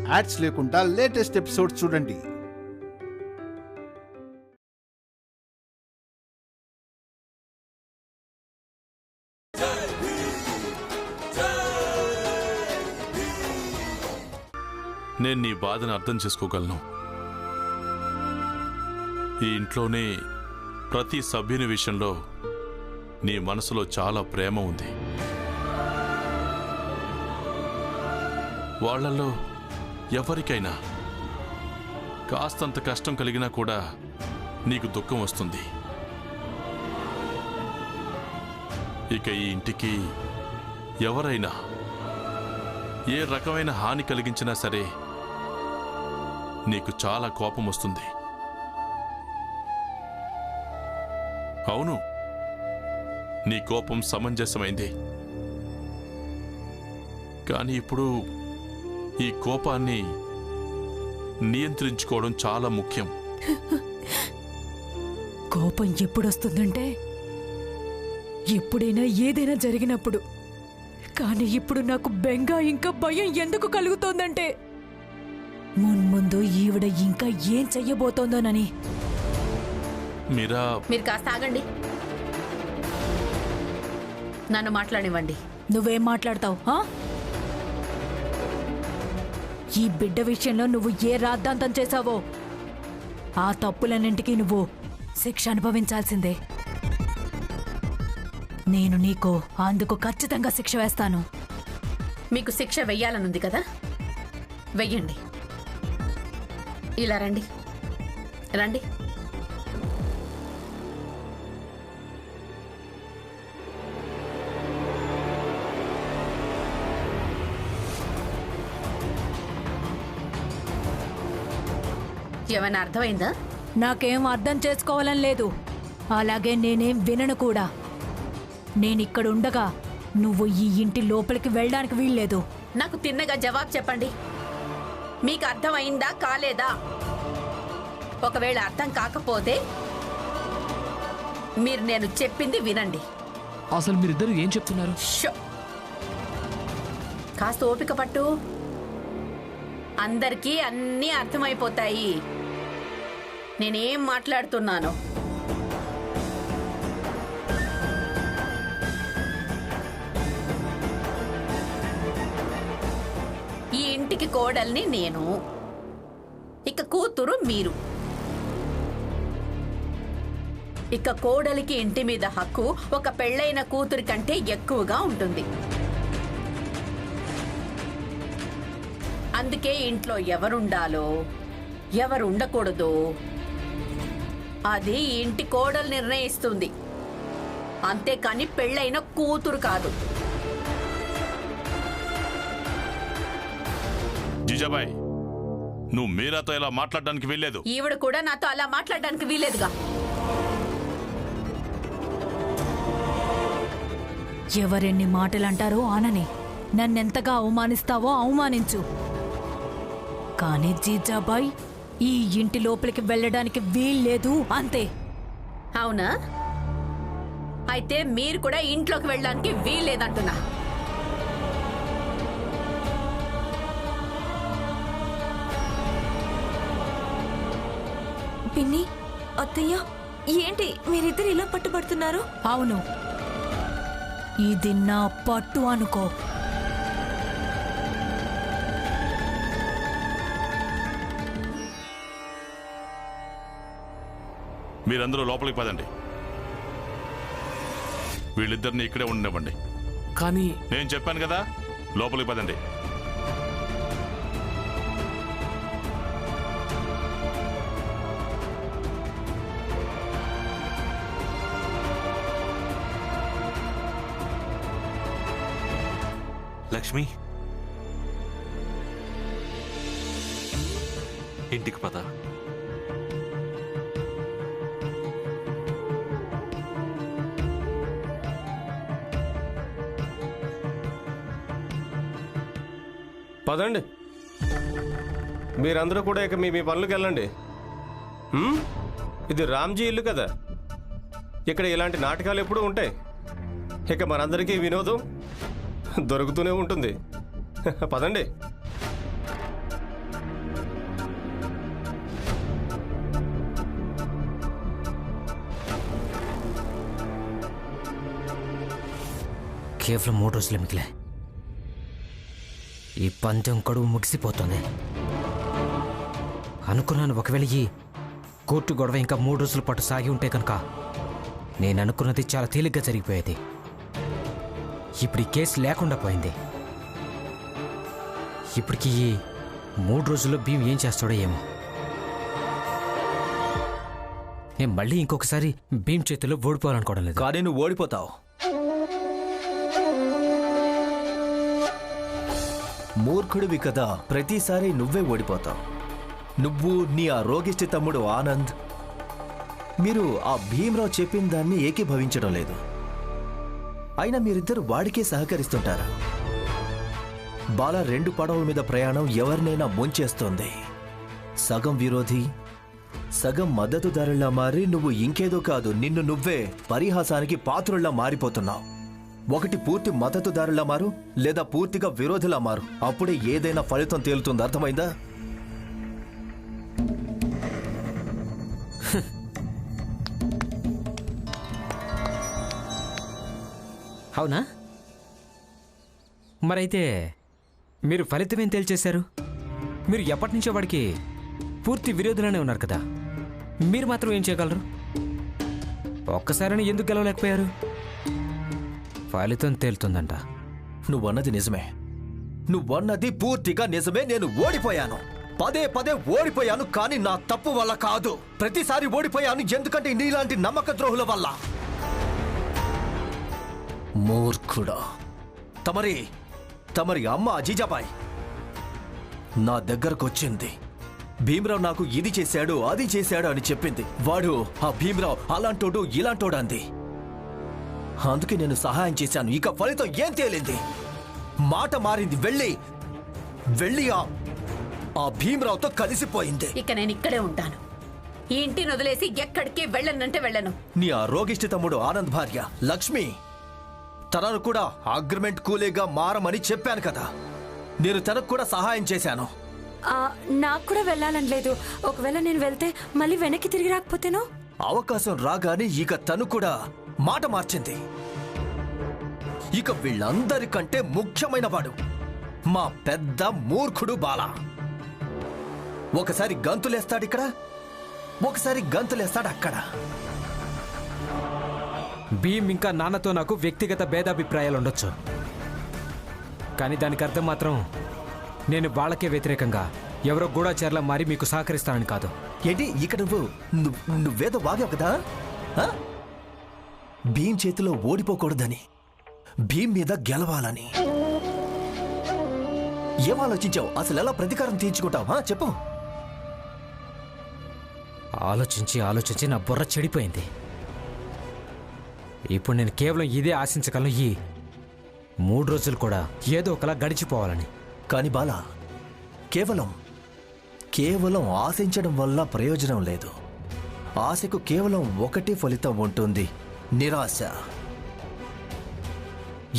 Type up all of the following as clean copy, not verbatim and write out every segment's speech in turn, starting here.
Ads లేకుండా latest episodes చూడండి. నేను నీ బాధను అర్థం చేసుకోగలను. ఈ ఇంట్లోనే ప్రతి సభ్యుని విషయంలో నీ మనసులో చాలా ప్రేమ ఉంది. వాళ్లలో ఎవరికైనా కాస్తంత కష్టం కలిగినా కూడా నీకు దుఃఖం వస్తుంది. ఇక ఈ ఇంటికి ఎవరైనా ఏ రకమైన హాని కలిగించినా సరే నీకు చాలా కోపం వస్తుంది. అవును, నీ కోపం సమంజసమైంది. కానీ ఇప్పుడు ఈ కోపాన్ని నియంత్రించుకోవడం చాలా ముఖ్యం. కోపం ఎప్పుడొస్తుందంటే ఎప్పుడైనా ఏదైనా జరిగినప్పుడు. కానీ ఇప్పుడు నాకు బెంగ ఇంకా భయం ఎందుకు కలుగుతోందంటే మున్ముందు ఈవిడ ఇంకా ఏం చెయ్యబోతోందోనని. మీరు కాస్త ఆగండి, నన్ను మాట్లాడివ్వండి. నువ్వేం మాట్లాడతావు? ఈ బిడ్డ విషయంలో నువ్వు ఏ రాద్ధాంతం చేశావో ఆ తప్పులన్నింటికీ నువ్వు శిక్ష అనుభవించాల్సిందే. నేను నీకు అందుకు ఖచ్చితంగా శిక్ష వేస్తాను. మీకు శిక్ష వెయ్యాలనుంది కదా, వెయ్యండి. ఇలా రండి రండి. ఏమైనా అర్థమైందా? నాకేం అర్థం చేసుకోవాలని లేదు, అలాగే నేనేం వినను కూడా. నేనిక్కడుండగా నువ్వు ఈ ఇంటి లోపలికి వెళ్ళడానికి వీల్లేదు. నాకు తిన్నగా జవాబు చెప్పండి. మీకు అర్థమైందా కాలేదా? ఒకవేళ అర్థం కాకపోతే మీరు నేను చెప్పింది వినండి. అసలు మీరిద్దరు ఏం చెప్తున్నారు? కాస్త ఓపిక పట్టు, అందరికీ అన్నీ అర్థమైపోతాయి నేనేం మాట్లాడుతున్నాను. ఈ ఇంటికి కోడల్ని నేను, ఇక కూతురు మీరు. ఇక కోడలికి ఇంటి మీద హక్కు ఒక పెళ్ళైన కూతురి కంటే ఎక్కువగా ఉంటుంది. అందుకే ఇంట్లో ఎవరుండాలో ఎవరు ఉండకూడదో అది ఇంటి కోడలు నిర్ణయిస్తుంది, అంతేకాని పెళ్ళైన కూతురు కాదు. జీజాబాయ్, నువ్వు మీరాతో ఇలా మాట్లాడడానికి వీల్లేదు. ఈవిడ కూడా నాతో అలా మాట్లాడడానికి వీల్లేదుగా. ఎవరెన్ని మాటలంటారో ఆనని, నన్నెంతగా అవమానిస్తావో అవమానించు. కానీ జీజాబాయ్ ఈ ఇంటి లోపలికి వెళ్ళడానికి వీల్లేదు, అంతే. అవునా? అయితే మీరు కూడా ఇంట్లోకి వెళ్ళడానికి వీల్లేదంటున్నా. పిన్ని, అత్తయ్య, ఏంటి మీరిద్దరు ఇలా పట్టుబడుతున్నారు? అవును, ఇది నా పట్టు అనుకో. మీరందరూ లోపలికి పదండి. వీళ్ళిద్దరిని ఇక్కడే ఉండనివ్వండి. కానీ నేను చెప్పాను కదా, లోపలికి పదండి. లక్ష్మి, ఇంటికి పద. పదండి, మీరందరూ కూడా ఇక మీ పనులకు వెళ్ళండి. ఇది రామ్జీ ఇల్లు కదా, ఇక్కడ ఇలాంటి నాటకాలు ఎప్పుడూ ఉంటాయి. ఇక మనందరికీ వినోదం దొరుకుతూనే ఉంటుంది. పదండి. కేవలం 3 రోజులు మిగిలే. ఈ పందెం గడువు ముగిసిపోతుంది. అనుకున్నాను ఒకవేళ ఈ కోర్టు గొడవ ఇంకా 3 రోజుల పాటు సాగి ఉంటే కనుక నేను అనుకున్నది చాలా తేలిగ్గా జరిగిపోయేది. ఇప్పుడు ఈ కేసు లేకుండా పోయింది. ఇప్పటికి ఈ 3 రోజుల్లో భీమ్ ఏం చేస్తాడో ఏమో. నేను మళ్ళీ ఇంకొకసారి భీమ్ చేతిలో ఓడిపోవాలనుకోవడం లేదు. కానీ నువ్వు ఓడిపోతావు. మూర్ఖుడివి కదా, ప్రతిసారి నువ్వే ఓడిపోతావు. నువ్వు నీ ఆ రోగిష్టి తమ్ముడు ఆనంద్ మీరు ఆ భీమ్రావు చెప్పిన దాన్ని ఏకీభవించడం లేదు. అయినా మీరిద్దరు వాడికే సహకరిస్తుంటారు. బాల 2 పడవల మీద ప్రయాణం ఎవరినైనా ముంచేస్తోంది. సగం విరోధి సగం మద్దతుదారులా మారి నువ్వు ఇంకేదో కాదు, నిన్ను నువ్వే పరిహాసానికి పాత్రుల్లా మారిపోతున్నావు. ఒకటి పూర్తి మద్దతుదారులా మారు, లేదా పూర్తిగా విరోధులా మారు. అప్పుడే ఏదైనా ఫలితం తేలుతుంది. అర్థమైందా? అవునా? మరైతే మీరు ఫలితమేం తేల్చేశారు? మీరు ఎప్పటి నుంచో వాడికి పూర్తి విరోధులనే ఉన్నారు కదా, మీరు మాత్రం ఏం చేయగలరు? ఒక్కసారైనా ఎందుకు గెలవలేకపోయారు? ఫలితం తేలుతుందంట. నువ్వన్నది నిజమే. నువ్వన్నది పూర్తిగా నిజమే. నేను ఓడిపోయాను, పదే పదే ఓడిపోయాను. కానీ నా తప్పు వల్ల కాదు. ప్రతిసారి ఓడిపోయాను ఎందుకంటే నీలాంటి నమ్మక ద్రోహుల వల్ల. మూర్ఖుడా. తమరి అమ్మ అజీజాబాయ్ నా దగ్గరకు వచ్చింది. భీమ్రావు నాకు ఇది చేశాడు అది చేశాడు అని చెప్పింది. వాడు ఆ భీమ్రావు అలాంటోడు ఇలాంటోడు అంది. అందుకే నేను సహాయం చేశాను. ఇక ఫలితం ఏం తేలింది? మాట మారింది. వెళ్ళి ఆ భీమ్రావుతో కలిసిపోయింది. ఇక నేను ఇక్కడే ఉంటాను. ఈ ఇంటిని వదిలేసి ఎక్కడికి వెళ్ళనంటే వెళ్ళను. నీ ఆ రోగిష్టి తమ్ముడు ఆనంద్ భార్య లక్ష్మి, తనను కూడా అగ్రిమెంట్ కూలీగా మారమని చెప్పాను కదా. నేను తనకు కూడా సహాయం చేశాను. నాకు కూడా వెళ్ళాలని లేదు. ఒకవేళ నేను వెళ్తే మళ్ళీ వెనక్కి తిరిగి రాకపోతేనో? అవకాశం రాగానే ఇక తను కూడా మాట మార్చింది. ఇక వీళ్ళందరికంటే ముఖ్యమైన వాడు మా పెద్ద మూర్ఖుడు బాల. ఒకసారి గంతులేస్తాడు ఇక్కడ, ఒకసారి గంతులేస్తాడు అక్కడ. భీమ్ ఇంకా నాన్నతో నాకు వ్యక్తిగత భేదాభిప్రాయాలు ఉండొచ్చు, కానీ దానికి అర్థం మాత్రం నేను వాళ్ళకే వ్యతిరేకంగా ఎవరో గూఢాచారులా మారి మీకు సహకరిస్తానని కాదు. ఏంటి ఇక్కడ నువ్వేదో వాగావు కదా? భీమ్ చేతిలో ఓడిపోకూడదని, భీమ్ మీద గెలవాలని. ఏం ఆలోచించావు? అసలు ఎలా ప్రతీకారం తీర్చుకుంటావు చెప్పు. ఆలోచించి నా బుర్ర చెడిపోయింది. ఇప్పుడు నేను కేవలం ఇదే ఆశించగలను, ఈ 3 రోజులు కూడా ఏదో ఒకలా గడిచిపోవాలని. కాని బాలా, కేవలం ఆశించడం వల్ల ప్రయోజనం లేదు. ఆశకు కేవలం ఒకటే ఫలితం ఉంటుంది, నిరాశ.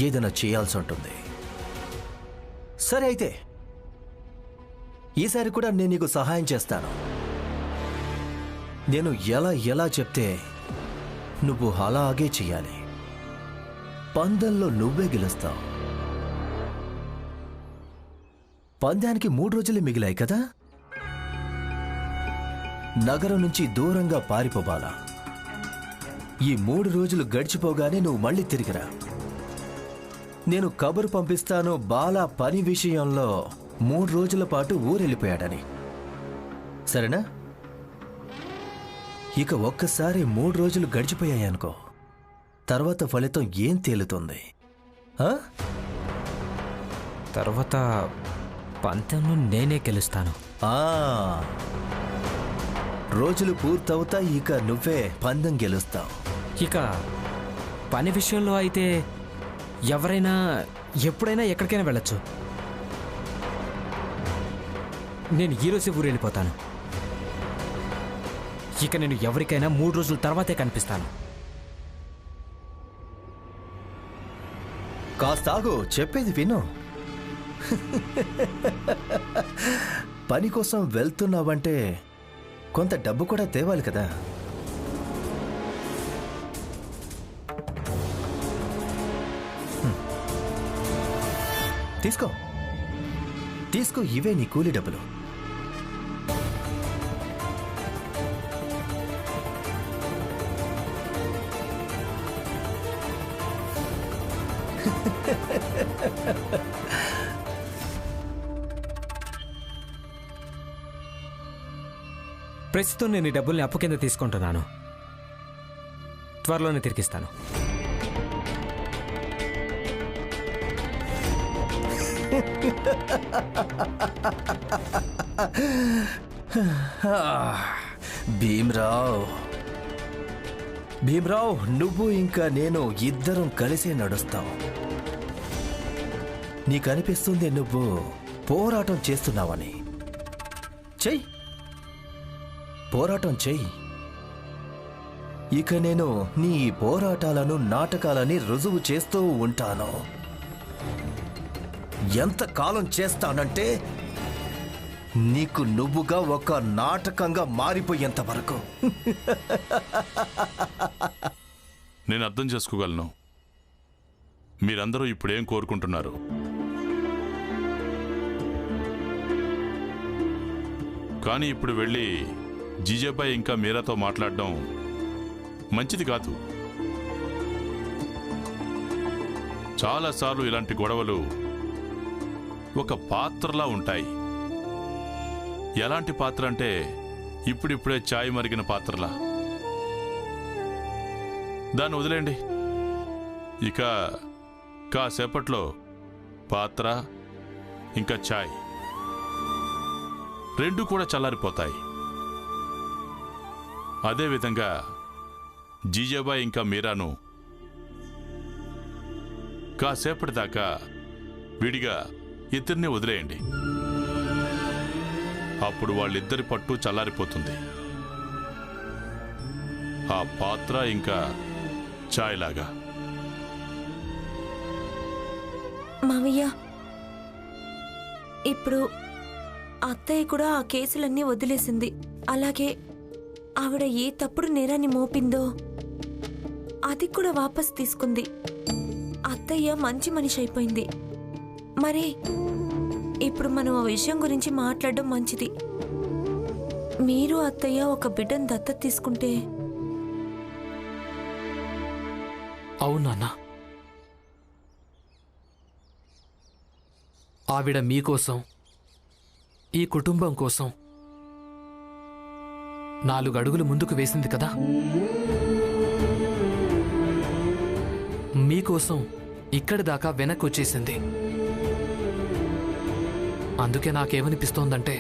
ఏదైనా చేయాల్సి ఉంటుంది. సరే అయితే ఈసారి కూడా నేను నీకు సహాయం చేస్తాను. నేను ఎలా చెప్తే నువ్వు అలాగే చెయ్యాలి. పందెంలో నువ్వే గెలుస్తావు. పందానికి 3 రోజులే మిగిలాయి కదా. నగరం నుంచి దూరంగా పారిపోవాలా. ఈ 3 రోజులు గడిచిపోగానే నువ్వు మళ్ళీ తిరిగిరా. నేను కబురు పంపిస్తాను బాలా పని విషయంలో 3 రోజుల పాటు ఊరెళ్ళిపోయాడని. సరేనా? ఇక ఒక్కసారి 3 రోజులు గడిచిపోయాయనుకో, తర్వాత ఫలితం ఏం తేలుతుంది? తర్వాత పంతంలో నేనే గెలుస్తాను. రోజులు పూర్తవుతాయి, ఇక నువ్వే పందెం గెలుస్తావు. ఇక పని విషయంలో అయితే ఎవరైనా ఎప్పుడైనా ఎక్కడికైనా వెళ్ళొచ్చు. నేను ఈరోజే ఊరు వెళ్ళిపోతాను. ఇక నేను ఎవరికైనా 3 రోజుల తర్వాతే కనిపిస్తాను. కాస్తాగు, చెప్పేది విను. పని కోసం వెళ్తున్నావంటే కొంత డబ్బు కూడా తేవాలి కదా. తీసుకో తీసుకో, ఇవే నీ కూలి డబ్బులు. ప్రస్తుతం నేను ఈ డబ్బుల్ని అప్పు కింద తీసుకుంటున్నాను. త్వరలోనే తిరిగిస్తాను. భీమ్రావ్, నువ్వు ఇంకా నేను ఇద్దరం కలిసే నడుస్తాం. నీకనిపిస్తుంది నువ్వు పోరాటం చేస్తున్నావని. చెయ్యి, పోరాటం చెయ్యి. ఇక నేను నీ పోరాటాలను, నాటకాలని రుజువు చేస్తూ ఉంటాను. ఎంతకాలం చేస్తానంటే నీకు నువ్వుగా ఒక నాటకంగా మారిపోయేంత వరకు. నేను అర్థం చేసుకోగలను మీరందరూ ఇప్పుడేం కోరుకుంటున్నారు. కానీ ఇప్పుడు వెళ్ళి జీజేబాయ్ ఇంకా మీరాతో మాట్లాడడం మంచిది కాదు. చాలాసార్లు ఇలాంటి గొడవలు ఒక పాత్రలా ఉంటాయి. ఎలాంటి పాత్ర అంటే ఇప్పుడిప్పుడే ఛాయ్ మరిగిన పాత్రలా. దాన్ని వదిలేండి. ఇక కాసేపట్లో పాత్ర ఇంకా ఛాయ్ రెండు కూడా చల్లారిపోతాయి. అదేవిధంగా జీజాబాయ్ ఇంకా మీరాను కాసేపటి దాకా విడిగా ఇద్దరిని వదిలేయండి. అప్పుడు వాళ్ళిద్దరి పట్టు చల్లారిపోతుంది. ఆ పాత్ర ఇంకా ఛాయ్ లాగా. మావయ్య, ఇప్పుడు అత్తయ్య కూడా ఆ కేసులన్నీ వదిలేసింది. అలాగే ఆవిడ ఏ తప్పుడు నేరాన్ని మోపిందో అది కూడా వాపస్ తీసుకుంది. అత్తయ్య మంచి మనిషి అయిపోయింది. మరి ఇప్పుడు మనం ఆ విషయం గురించి మాట్లాడడం మంచిది. మీరు అత్తయ్య ఒక బిడ్డను దత్తత తీసుకుంటే. అవునా? ఆవిడ మీకోసం, ఈ కుటుంబం కోసం 4 అడుగులు ముందుకు వేసింది కదా. మీకోసం ఇక్కడి దాకా వెనక్కి వచ్చేసింది. అందుకే నాకేమనిపిస్తోందంటే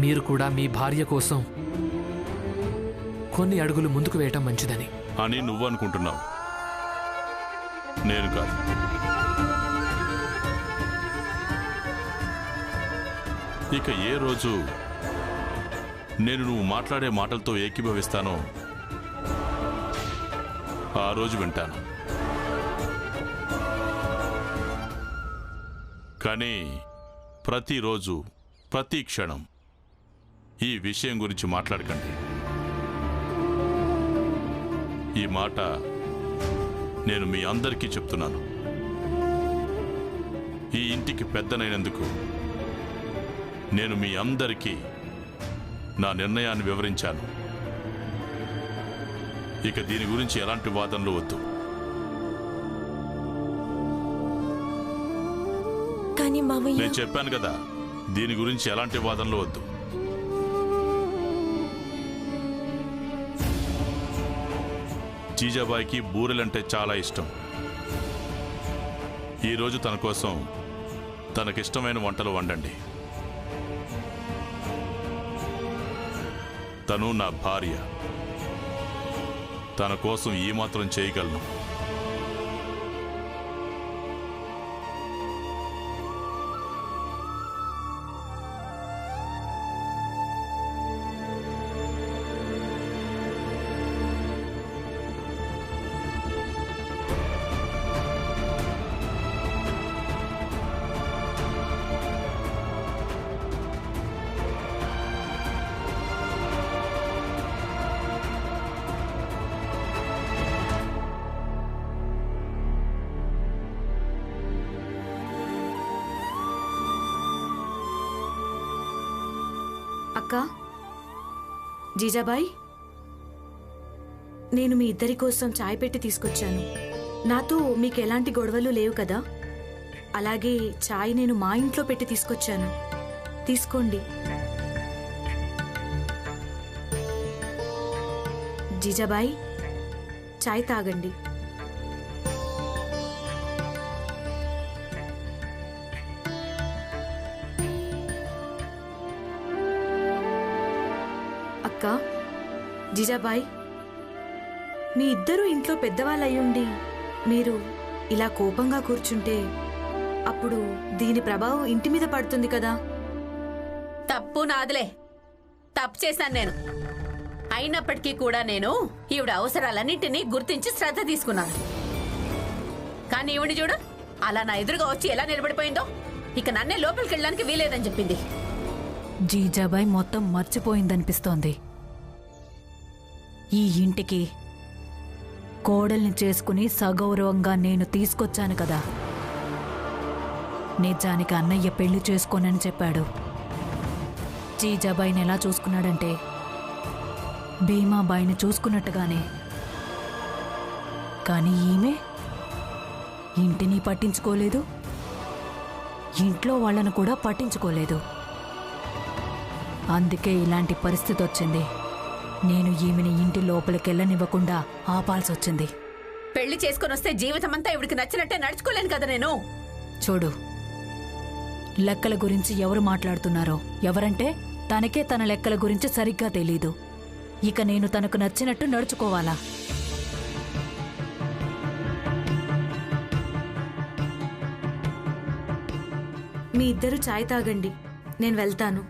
మీరు కూడా మీ భార్య కోసం కొన్ని అడుగులు ముందుకు వేయటం మంచిదని. అని నువ్వు అనుకుంటున్నావు, నేను కాదు. ఇక ఏ రోజు నేను నువ్వు మాట్లాడే మాటలతో ఏకీభవిస్తానో ఆ రోజు వింటాను. కానీ ప్రతిరోజు, ప్రతి క్షణం ఈ విషయం గురించి మాట్లాడకండి. ఈ మాట నేను మీ అందరికీ చెప్తున్నాను. ఈ ఇంటికి పెద్దనైనందుకు నేను మీ అందరికీ నా నిర్ణయాన్ని వివరించాను. ఇక దీని గురించి ఎలాంటి వాదనలు వద్దు. కానీ మావయ్య, నేను చెప్పాను కదా, దీని గురించి ఎలాంటి వాదనలు వద్దు. జీజాబాయికి బూరెలంటే చాలా ఇష్టం. ఈరోజు తన కోసం తనకిష్టమైన వంటలు వండండి. తను నా భార్య. తన కోసం ఈ మాత్రం చేయగలను. అక్క, జీజాబాయ్, నేను మీ ఇద్దరి కోసం చాయ్ పెట్టి తీసుకొచ్చాను. నాతో మీకు ఎలాంటి గొడవలు లేవు కదా? అలాగే చాయ్ నేను మా ఇంట్లో పెట్టి తీసుకొచ్చాను. తీసుకోండి. జీజాబాయ్, చాయ్ తాగండి. అక్క, జీజాబాయ్, మీ ఇద్దరూ ఇంట్లో పెద్దవాళ్ళయ్యుండి మీరు ఇలా కోపంగా కూర్చుంటే అప్పుడు దీని ప్రభావం ఇంటి మీద పడుతుంది కదా? తప్పు నాదిలే. తప్పు చేశాను నేను. అయినప్పటికీ కూడా నేను ఈవిడ అవసరాలన్నింటినీ గుర్తించి శ్రద్ధ తీసుకున్నాను. కానీ ఈవిడ చూడు, అలా నా ఎదురుగా వచ్చి ఎలా నిలబడిపోయిందో. ఇక నన్నే లోపలికి వెళ్ళడానికి వీలేదని చెప్పింది. జీజాబాయ్ మొత్తం మర్చిపోయిందనిపిస్తోంది. ఈ ఇంటికి కోడల్ని చేసుకుని సగౌరవంగా నేను తీసుకొచ్చాను కదా. నిజానికి అన్నయ్య పెళ్లి చేసుకోనని చెప్పాడు. జీజాబాయిని ఎలా చూసుకున్నాడంటే భీమాబాయిని చూసుకున్నట్టుగానే. కానీ ఈమె ఇంటిని పట్టించుకోలేదు, ఇంట్లో వాళ్ళను కూడా పట్టించుకోలేదు. అందుకే ఇలాంటి పరిస్థితి వచ్చింది. నేను ఈమెని ఇంటి లోపలికెళ్ళనివ్వకుండా ఆపాల్సొచ్చింది. పెళ్లి చేసుకుని వస్తే జీవితమంతా ఇవిడికి నచ్చినట్టే నడుచుకోలేను కదా నేను. చూడు, లెక్కల గురించి ఎవరు మాట్లాడుతున్నారో, ఎవరంటే తనకే తన లెక్కల గురించి సరిగ్గా తెలీదు. ఇక నేను తనకు నచ్చినట్టు నడుచుకోవాలా? మీ ఇద్దరు చాయ్ తాగండి, నేను వెళ్తాను.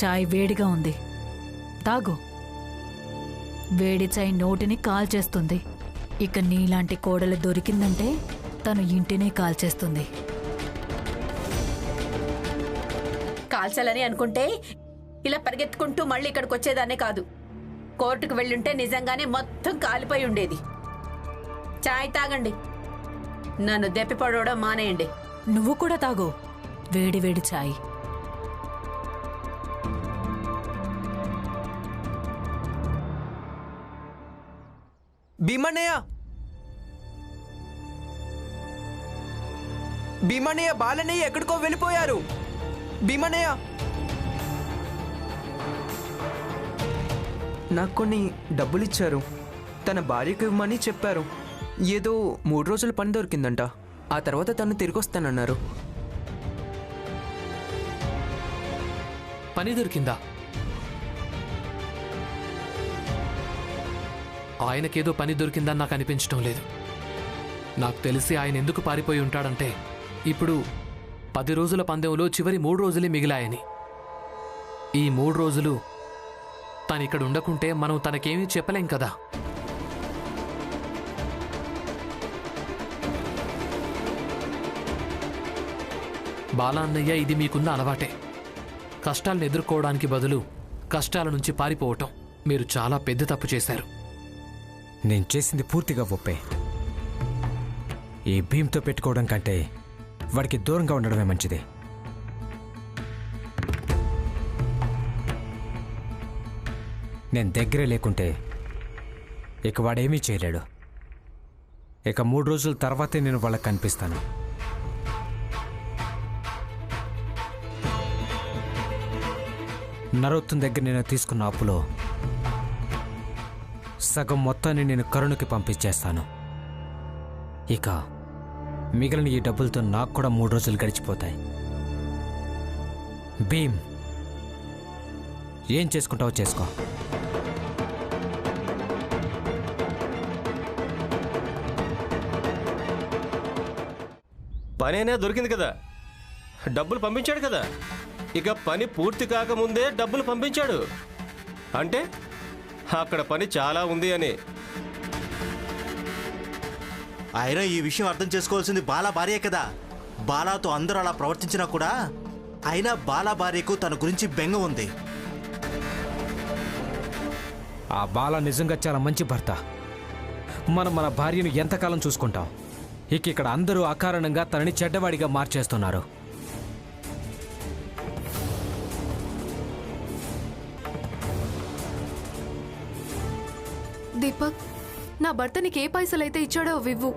చాయ్ వేడిగా ఉంది, తాగు. వేడి చాయ్ నోటిని కాల్చేస్తుంది. ఇక నీలాంటి కోడలు దొరికిందంటే తను ఇంటినే కాల్చేస్తుంది. కాల్చాలని అనుకుంటే ఇలా పరిగెత్తుకుంటూ మళ్ళీ ఇక్కడికి వచ్చేదాన్నే కాదు. కోర్టుకు వెళ్ళుంటే నిజంగానే మొత్తం కాలిపోయి ఉండేది. చాయ్ తాగండి, నన్ను దెప్పిపడవడం మానేయండి. నువ్వు కూడా తాగు వేడి వేడి చాయ్. భీమన్నయ్య, భీమన్నయ్య, బాలన్నయ్య ఎక్కడికో వెళ్ళిపోయారు. భీమన్నయ్య, నాకు కొన్ని డబ్బులు ఇచ్చారు. తన భార్యకు ఇవ్వమని చెప్పారు. ఏదో 3 రోజుల పని దొరికిందంట. ఆ తర్వాత తను తిరిగి వస్తానన్నారు. పని దొరికిందా? ఆయనకేదో పని దొరికిందని నాకు అనిపించడం లేదు. నాకు తెలిసి ఆయన ఎందుకు పారిపోయి ఉంటాడంటే ఇప్పుడు 10 రోజుల పందెంలో చివరి 3 రోజులే మిగిలాయని. ఈ 3 రోజులు తను ఇక్కడ ఉండకుంటే మనం తనకేమీ చెప్పలేం కదా. బాలా అన్నయ్య, ఇది మీకున్న అలవాటే. కష్టాలను ఎదుర్కోవడానికి బదులు కష్టాల నుంచి పారిపోవటం. మీరు చాలా పెద్ద తప్పు చేశారు. నేను చేసింది పూర్తిగా ఒప్పే. ఈ భీమ్తో పెట్టుకోవడం కంటే వాడికి దూరంగా ఉండడమే మంచిది. నేను దగ్గరే లేకుంటే ఇక వాడేమీ చేయలేడు. ఇక 3 రోజుల తర్వాతే నేను వాళ్ళకి కనిపిస్తాను. నరోత్తం దగ్గర నేను తీసుకున్న అప్పులో సగం మొత్తాన్ని నేను కరుణకి పంపించేస్తాను. ఇక మిగిలిన ఈ డబ్బులతో నాకు కూడా 3 రోజులు గడిచిపోతాయి. భీమ్, ఏం చేసుకుంటావో చేసుకో. పనైనా దొరికింది కదా, డబ్బులు పంపించాడు కదా. ఇక పని పూర్తి కాకముందే డబ్బులు పంపించాడు అంటే అక్కడ పని చాలా ఉంది అని. అయినా ఈ విషయం అర్థం చేసుకోవాల్సింది బాలా భార్యే కదా. బాలాతో అందరూ అలా ప్రవర్తించినా కూడా అయినా బాలా భార్యకు తన గురించి బెంగ ఉంది. ఆ బాల నిజంగా చాలా మంచి భర్త. మనం మన భార్యను ఎంతకాలం చూసుకుంటాం? ఇక్కడ అందరూ అకారణంగా తనని చెడ్డవాడిగా మార్చేస్తున్నారు. దీపక్, నా భర్త నీకు ఏ పైసలైతే ఇచ్చాడో వివ్వు.